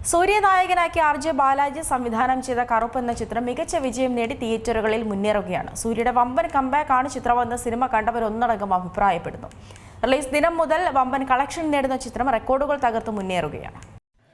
സൂര്യനായകനാക്കി ആർ.ജെ. ബാലാജി സംവിധാനം ചെയ്ത കറുപ്പ് എന്ന ചിത്രം മികച്ച വിജയം നേടി തിയേറ്ററുകളിൽ മുന്നേറുകയാണ്. സൂര്യയുടെ വമ്പൻ കംബാക്കാണ് ചിത്രമെന്ന് സിനിമ കണ്ടവർ ഒന്നടങ്കം അഭിപ്രായപ്പെടുന്നു. റിലീസ് ദിനം മുതൽ വമ്പൻ കളക്ഷൻ നേടുന്ന ചിത്രം റെക്കോർഡുകൾ തകർത്ത് മുന്നേറുകയാണ്.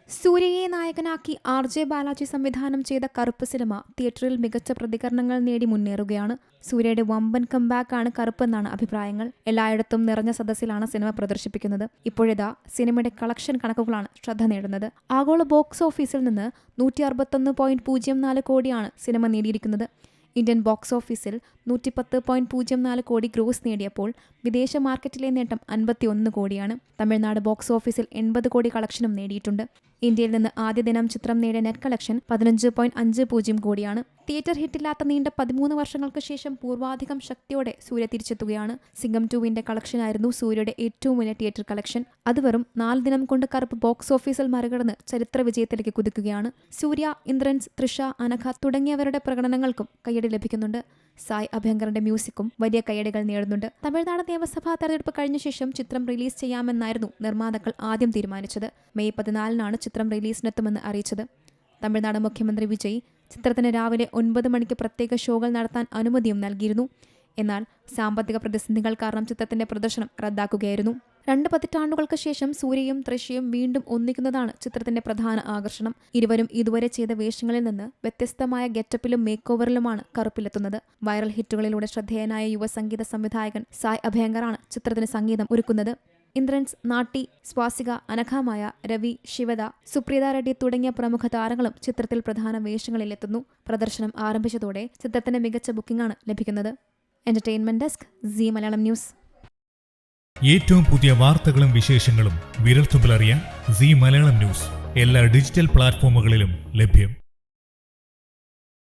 സൂര്യയെ നായകനാക്കി ആർ.ജെ. ബാലാജി സംവിധാനം ചെയ്ത കറുപ്പ് സിനിമ തിയേറ്ററിൽ മികച്ച പ്രതികരണങ്ങൾ നേടി മുന്നേറുകയാണ്. സൂര്യയുടെ വമ്പൻ കംബാക്കാണ് കറുപ്പെന്നാണ് അഭിപ്രായങ്ങൾ. എല്ലായിടത്തും നിറഞ്ഞ സദസ്സിലാണ് സിനിമ പ്രദർശിപ്പിക്കുന്നത്. ഇപ്പോഴിതാ സിനിമയുടെ കളക്ഷൻ കണക്കുകളാണ് ശ്രദ്ധ നേടുന്നത്. ആഗോള ബോക്സ് ഓഫീസിൽ നിന്ന് 161.04 കോടിയാണ് സിനിമ നേടിയിരിക്കുന്നത്. ഇന്ത്യൻ ബോക്സ് ഓഫീസിൽ 110.04 കോടി ഗ്രോസ് നേടിയപ്പോൾ വിദേശ മാർക്കറ്റിലെ നേട്ടം 51 കോടിയാണ്. തമിഴ്നാട് ബോക്സ് ഓഫീസിൽ 80 കോടി കളക്ഷനും നേടിയിട്ടുണ്ട്. ഇന്ത്യയിൽ നിന്ന് ആദ്യ ദിനം ചിത്രം നേടിയ നെറ്റ് കളക്ഷൻ 15.50 കോടിയാണ്. തിയേറ്റർ ഹിറ്റില്ലാത്ത നീണ്ട 13 വർഷങ്ങൾക്ക് ശേഷം പൂർവാധികം ശക്തിയോടെ സൂര്യ തിരിച്ചെത്തുകയാണ്. സിംഗം 2വിന്റെ കളക്ഷനായിരുന്നു സൂര്യയുടെ ഏറ്റവും വലിയ തിയേറ്റർ കളക്ഷൻ. അത് വെറും 4 ദിനം കൊണ്ട് കറുപ്പ് ബോക്സ് ഓഫീസിൽ മറികടന്ന് ചരിത്ര വിജയത്തിലേക്ക് കുതിക്കുകയാണ്. സൂര്യ, ഇന്ദ്രൻസ്, തൃഷ, അനഘ തുടങ്ങിയവരുടെ പ്രകടനങ്ങൾക്കും കയ്യടി ലഭിക്കുന്നുണ്ട്. സായ് അഭ്യങ്കറിന്റെ മ്യൂസിക്കും വലിയ കയ്യടികൾ നേടുന്നുണ്ട്. തമിഴ്നാട് നിയമസഭാ തെരഞ്ഞെടുപ്പ് കഴിഞ്ഞ ശേഷം ചിത്രം റിലീസ് ചെയ്യാമെന്നായിരുന്നു നിർമ്മാതാക്കൾ ആദ്യം തീരുമാനിച്ചത്. മെയ് 14-നാണ് ചിത്രം റിലീസിനെത്തുമെന്ന് അറിയിച്ചത്. തമിഴ്നാട് മുഖ്യമന്ത്രി വിജയ് ചിത്രത്തിന് രാവിലെ 9 മണിക്ക് പ്രത്യേക ഷോകൾ നടത്താൻ അനുമതിയും നൽകിയിരുന്നു. എന്നാൽ സാമ്പത്തിക പ്രതിസന്ധികൾ കാരണം ചിത്രത്തിന്റെ പ്രദർശനം റദ്ദാക്കുകയായിരുന്നു. 2 പതിറ്റാണ്ടുകൾക്ക് ശേഷം സൂര്യയും തൃശയും വീണ്ടും ഒന്നിക്കുന്നതാണ് ചിത്രത്തിന്റെ പ്രധാന ആകർഷണം. ഇരുവരും ഇതുവരെ ചെയ്ത വേഷങ്ങളിൽ നിന്ന് വ്യത്യസ്തമായ ഗെറ്റപ്പിലും മേക്ക് ഓവറിലുമാണ് കറുപ്പിലെത്തുന്നത്. വൈറൽ ഹിറ്റുകളിലൂടെ ശ്രദ്ധേയനായ യുവ സംഗീത സംവിധായകൻ സായ് അഭ്യങ്കറാണ് ചിത്രത്തിന് സംഗീതം ഒരുക്കുന്നത്. ഇന്ദ്രൻസ്, നാട്ടി, സ്വാസിക, അനഘമായ, രവി, ശിവദ, സുപ്രീത റെഡ്ഡി തുടങ്ങിയ പ്രമുഖ താരങ്ങളും ചിത്രത്തിൽ പ്രധാന വേഷങ്ങളിലെത്തുന്നു. പ്രദർശനം ആരംഭിച്ചതോടെ ചിത്രത്തിന് മികച്ച ബുക്കിംഗാണ് ലഭിക്കുന്നത്. Entertainment desk, Zee Malayalam news. ഏറ്റവും പുതിയ വാർത്തകളും വിശേഷങ്ങളും വിരൽത്തുമ്പിലറിയാൻ സീ മലയാളം ന്യൂസ് എല്ലാ ഡിജിറ്റൽ പ്ലാറ്റ്ഫോമുകളിലും ലഭ്യം.